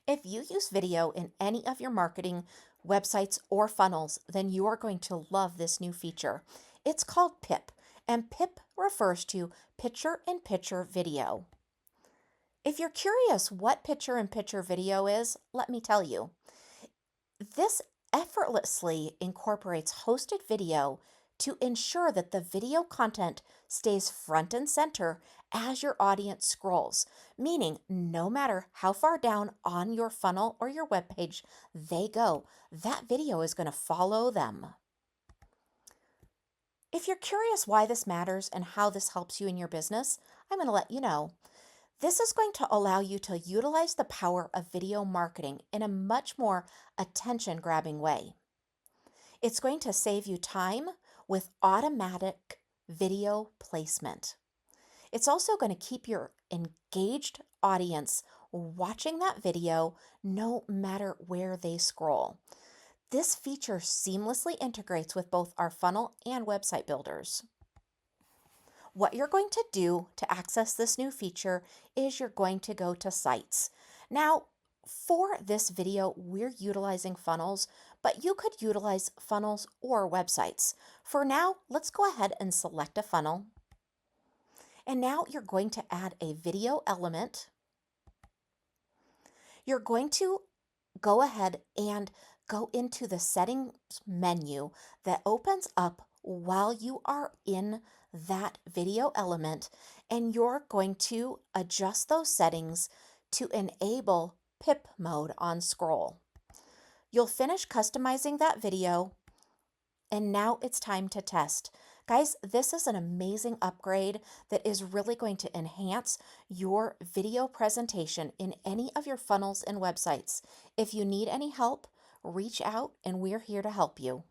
If you use video in any of your marketing websites or funnels, then you are going to love this new feature. It's called PIP, and PIP refers to picture in picture video. If you're curious what picture in picture video is, let me tell you. This effortlessly incorporates hosted video to ensure that the video content stays front and center as your audience scrolls, meaning no matter how far down on your funnel or your webpage they go, that video is going to follow them. If you're curious why this matters and how this helps you in your business, I'm going to let you know. This is going to allow you to utilize the power of video marketing in a much more attention grabbing way. It's going to save you time with automatic video placement. It's also going to keep your engaged audience watching that video no matter where they scroll. This feature seamlessly integrates with both our funnel and website builders. What you're going to do to access this new feature is you're going to go to Sites. Now, for this video, we're utilizing funnels, but you could utilize funnels or websites. For now, let's go ahead and select a funnel. And now you're going to add a video element. You're going to go ahead and go into the settings menu that opens up while you are in that video element, and you're going to adjust those settings to enable PIP mode on scroll. You'll finish customizing that video, and now it's time to test. Guys, this is an amazing upgrade that is really going to enhance your video presentation in any of your funnels and websites. If you need any help, reach out and we're here to help you.